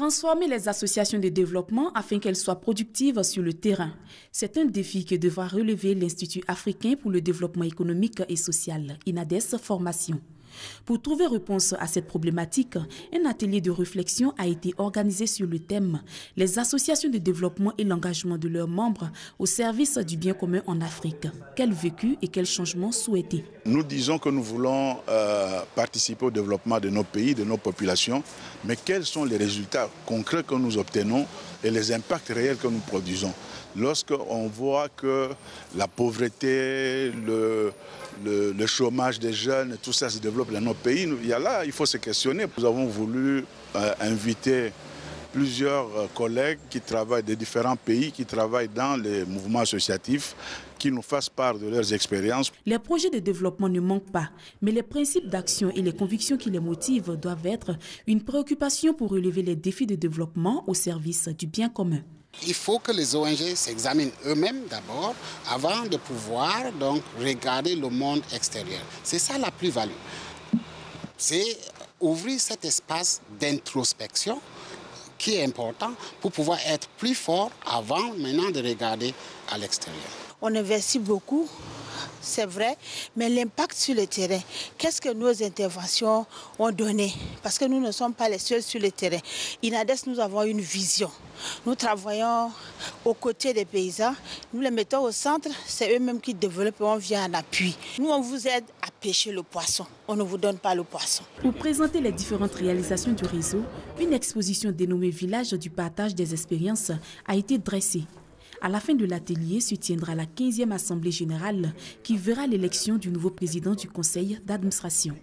Transformer les associations de développement afin qu'elles soient productives sur le terrain. C'est un défi que devra relever l'Institut africain pour le développement économique et social, INADES Formation. Pour trouver réponse à cette problématique, un atelier de réflexion a été organisé sur le thème « Les associations de développement et l'engagement de leurs membres au service du bien commun en Afrique. Quel vécu et quels changements souhaités ?» Nous disons que nous voulons participer au développement de nos pays, de nos populations, mais quels sont les résultats concrets que nous obtenons et les impacts réels que nous produisons? Lorsqu'on voit que la pauvreté, le chômage des jeunes, tout ça se développe dans nos pays, il faut se questionner. Nous avons voulu inviter plusieurs collègues qui travaillent de différents pays, qui travaillent dans les mouvements associatifs, qui nous fassent part de leurs expériences. Les projets de développement ne manquent pas, mais les principes d'action et les convictions qui les motivent doivent être une préoccupation pour relever les défis de développement au service du bien commun. Il faut que les ONG s'examinent eux-mêmes d'abord avant de pouvoir donc regarder le monde extérieur. C'est ça la plus-value. C'est ouvrir cet espace d'introspection qui est important pour pouvoir être plus fort avant maintenant de regarder à l'extérieur. On investit beaucoup, c'est vrai, mais l'impact sur le terrain, qu'est-ce que nos interventions ont donné? Parce que nous ne sommes pas les seuls sur le terrain. INADES, nous avons une vision. Nous travaillons aux côtés des paysans, nous les mettons au centre, c'est eux-mêmes qui développent et on vient en appui. Nous, on vous aide à pêcher le poisson, on ne vous donne pas le poisson. Pour présenter les différentes réalisations du réseau, une exposition dénommée Village du partage des expériences a été dressée. À la fin de l'atelier se tiendra la 15e Assemblée générale qui verra l'élection du nouveau président du conseil d'administration.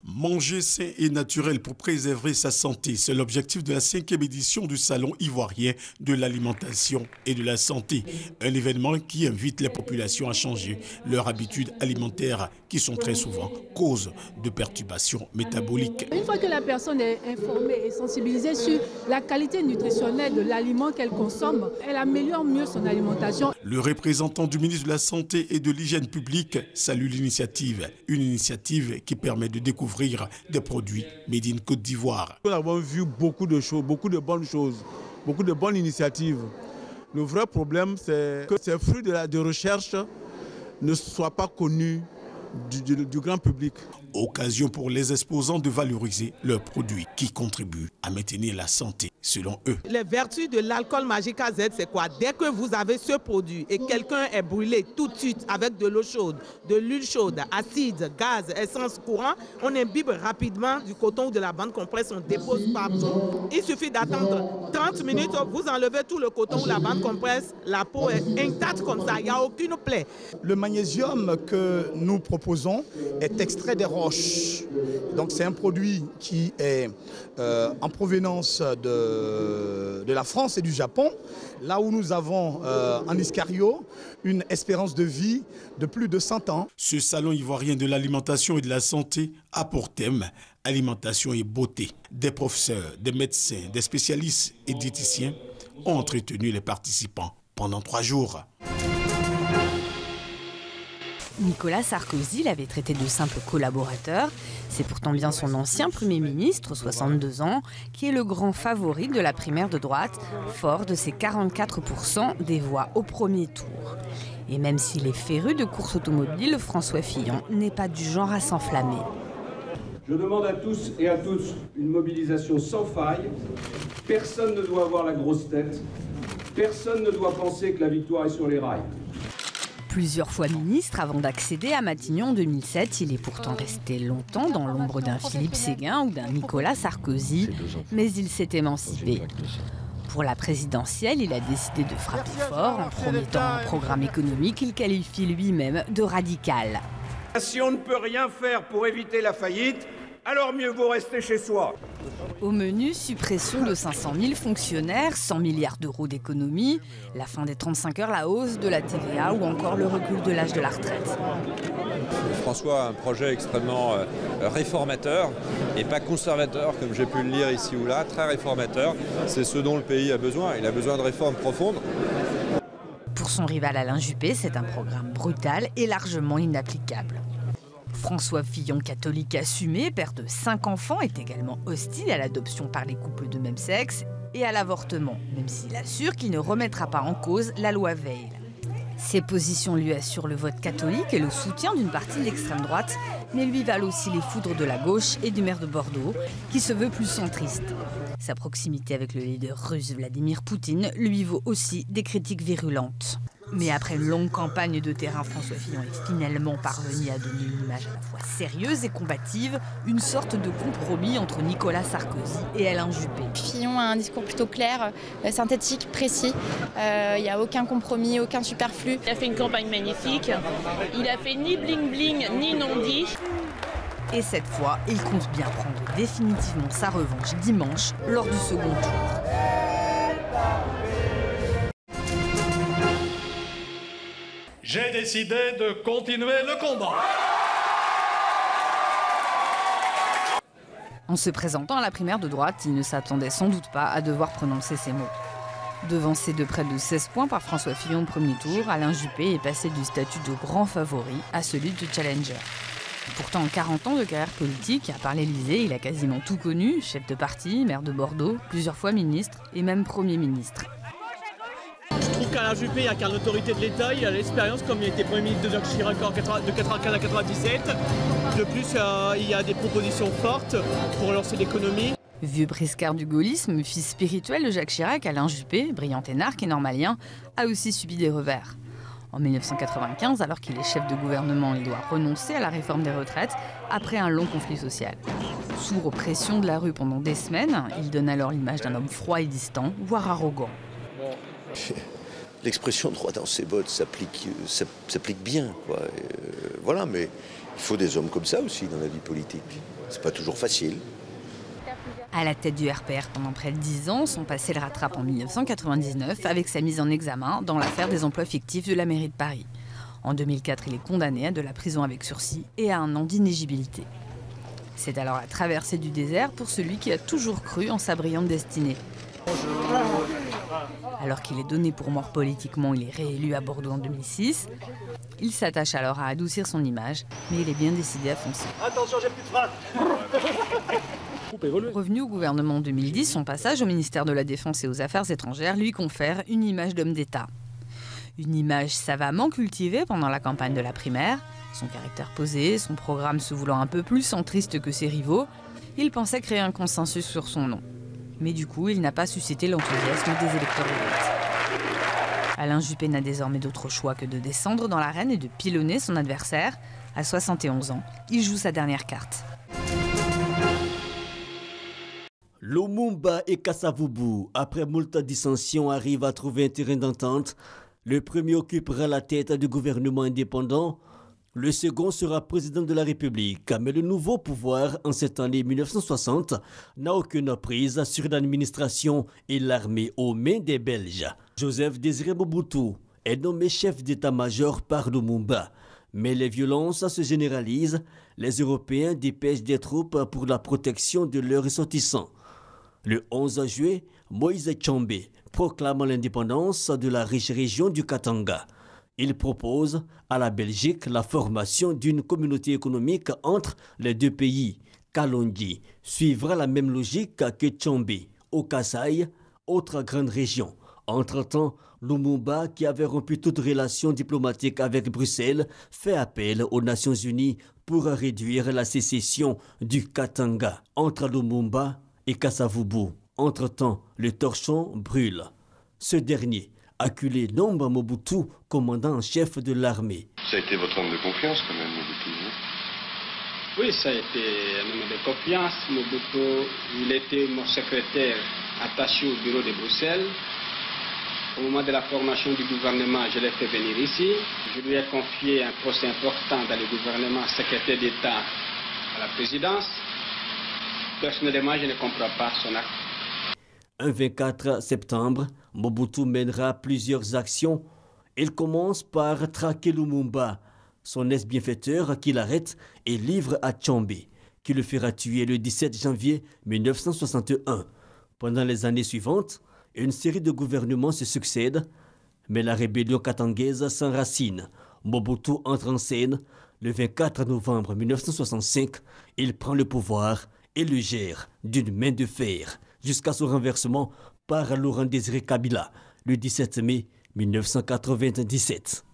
Manger sain et naturel pour préserver sa santé, c'est l'objectif de la 5e édition du Salon ivoirien de l'alimentation et de la santé. Un événement qui invite les populations à changer leurs habitudes alimentaires qui sont très souvent cause de perturbations métaboliques. Une fois que la personne est informée et sensibilisée sur la qualité nutritionnelle de l'aliment qu'elle consomme, elle améliore mieux son alimentation. Le représentant du ministre de la Santé et de l'Hygiène publique salue l'initiative. Une initiative qui permet de découvrir des produits made in Côte d'Ivoire. Nous avons vu beaucoup de choses, beaucoup de bonnes choses, beaucoup de bonnes initiatives. Le vrai problème, c'est que ces fruits de recherche ne soient pas connus du grand public. Occasion pour les exposants de valoriser leurs produits qui contribuent à maintenir la santé selon eux. Les vertus de l'alcool Magica Z, c'est quoi? Dès que vous avez ce produit et quelqu'un est brûlé tout de suite avec de l'eau chaude, de l'huile chaude, acide, gaz, essence, courant, on imbibe rapidement du coton ou de la bande compresse, on dépose partout. Il suffit d'attendre 30 minutes, vous enlevez tout le coton ou la bande compresse, la peau est intacte comme ça, il n'y a aucune plaie. Le magnésium que nous proposons est extrait des roches. Donc c'est un produit qui est en provenance de la France et du Japon, là où nous avons en Iscario une espérance de vie de plus de 100 ans. Ce salon ivoirien de l'alimentation et de la santé a pour thème alimentation et beauté. Des professeurs, des médecins, des spécialistes et diététiciens ont entretenu les participants pendant 3 jours. Nicolas Sarkozy l'avait traité de simple collaborateur. C'est pourtant bien son ancien Premier ministre, 62 ans, qui est le grand favori de la primaire de droite, fort de ses 44% des voix au premier tour. Et même s'il est féru de course automobile, François Fillon n'est pas du genre à s'enflammer. Je demande à tous et à toutes une mobilisation sans faille. Personne ne doit avoir la grosse tête. Personne ne doit penser que la victoire est sur les rails. Plusieurs fois ministre avant d'accéder à Matignon en 2007, il est pourtant resté longtemps dans l'ombre d'un Philippe Séguin ou d'un Nicolas Sarkozy, mais il s'est émancipé. Pour la présidentielle, il a décidé de frapper fort en promettant un programme économique qu'il qualifie lui-même de radical. Si on ne peut rien faire pour éviter la faillite, alors mieux vaut rester chez soi. Au menu, suppression de 500 000 fonctionnaires, 100 milliards d'euros d'économie, la fin des 35 heures, la hausse de la TVA ou encore le recul de l'âge de la retraite. François a un projet extrêmement réformateur et pas conservateur comme j'ai pu le lire ici ou là, très réformateur. C'est ce dont le pays a besoin. Il a besoin de réformes profondes. Pour son rival Alain Juppé, c'est un programme brutal et largement inapplicable. François Fillon, catholique assumé, père de 5 enfants, est également hostile à l'adoption par les couples de même sexe et à l'avortement, même s'il assure qu'il ne remettra pas en cause la loi Veil. Ces positions lui assurent le vote catholique et le soutien d'une partie de l'extrême droite, mais lui valent aussi les foudres de la gauche et du maire de Bordeaux, qui se veut plus centriste. Sa proximité avec le leader russe Vladimir Poutine lui vaut aussi des critiques virulentes. Mais après une longue campagne de terrain, François Fillon est finalement parvenu à donner une image à la fois sérieuse et combative, une sorte de compromis entre Nicolas Sarkozy et Alain Juppé. Fillon a un discours plutôt clair, synthétique, précis. Il n'y a aucun compromis, aucun superflu. Il a fait une campagne magnifique. Il a fait ni bling-bling, ni non-dit. Et cette fois, il compte bien prendre définitivement sa revanche dimanche lors du second tour. J'ai décidé de continuer le combat. En se présentant à la primaire de droite, il ne s'attendait sans doute pas à devoir prononcer ces mots. Devancé de près de 16 points par François Fillon au premier tour, Alain Juppé est passé du statut de grand favori à celui de challenger. Pourtant, en 40 ans de carrière politique, à part l'Élysée, il a quasiment tout connu, chef de parti, maire de Bordeaux, plusieurs fois ministre et même Premier ministre. Je trouve qu'Alain Juppé incarne l'autorité de l'État, il a l'expérience comme il était Premier ministre de Jacques Chirac de 1995 à 1997. De plus, il y a des propositions fortes pour lancer l'économie. Vieux briscard du gaullisme, fils spirituel de Jacques Chirac, Alain Juppé, brillant énarque et normalien, a aussi subi des revers. En 1995, alors qu'il est chef de gouvernement, il doit renoncer à la réforme des retraites après un long conflit social. Sourd aux pressions de la rue pendant des semaines, il donne alors l'image d'un homme froid et distant, voire arrogant. L'expression droit dans ses bottes s'applique bien, quoi. Voilà, mais il faut des hommes comme ça aussi dans la vie politique. C'est pas toujours facile. À la tête du RPR pendant près de 10 ans, son passé le rattrape en 1999 avec sa mise en examen dans l'affaire des emplois fictifs de la mairie de Paris. En 2004, il est condamné à de la prison avec sursis et à 1 an d'inéligibilité. C'est alors la traversée du désert pour celui qui a toujours cru en sa brillante destinée. Alors qu'il est donné pour mort politiquement, il est réélu à Bordeaux en 2006. Il s'attache alors à adoucir son image, mais il est bien décidé à foncer. Attention, j'ai plus de frappe. Revenu au gouvernement en 2010, son passage au ministère de la Défense et aux Affaires étrangères lui confère une image d'homme d'État. Une image savamment cultivée pendant la campagne de la primaire. Son caractère posé, son programme se voulant un peu plus centriste que ses rivaux, il pensait créer un consensus sur son nom. Mais du coup, il n'a pas suscité l'enthousiasme des électeurs de droite. Alain Juppé n'a désormais d'autre choix que de descendre dans l'arène et de pilonner son adversaire. À 71 ans, il joue sa dernière carte. Lumumba et Kasavubu, après moult dissensions, arrivent à trouver un terrain d'entente. Le premier occupera la tête du gouvernement indépendant. Le second sera président de la République. Mais le nouveau pouvoir, en cette année 1960, n'a aucune prise sur l'administration et l'armée aux mains des Belges. Joseph Désiré Mobutu est nommé chef d'état-major par Lumumba. Mais les violences se généralisent. Les Européens dépêchent des troupes pour la protection de leurs ressortissants. Le 11 juillet, Moïse Tshombe proclame l'indépendance de la riche région du Katanga. Il propose à la Belgique la formation d'une communauté économique entre les deux pays. Kalonji suivra la même logique que Tshombe au Kasaï, autre grande région. Entre-temps, Lumumba, qui avait rompu toute relation diplomatique avec Bruxelles, fait appel aux Nations Unies pour réduire la sécession du Katanga entre Lumumba et Kasavubu. Entre-temps, le torchon brûle. Ce dernier acculé Nomba Mobutu, commandant en chef de l'armée. Ça a été votre homme de confiance quand même, Mobutu, non? Oui, ça a été un homme de confiance. Mobutu, il était mon secrétaire attaché au bureau de Bruxelles. Au moment de la formation du gouvernement, je l'ai fait venir ici. Je lui ai confié un poste important dans le gouvernement, secrétaire d'État à la présidence. Personnellement, je ne comprends pas son acte. Un 24 septembre, Mobutu mènera plusieurs actions. Il commence par traquer Lumumba, son ex-bienfaiteur qui l'arrête et livre à Tshombe, qui le fera tuer le 17 janvier 1961. Pendant les années suivantes, une série de gouvernements se succèdent, mais la rébellion katangaise s'enracine. Mobutu entre en scène Le 24 novembre 1965, il prend le pouvoir et le gère d'une main de fer jusqu'à son renversement par Laurent Désiré Kabila le 17 mai 1997.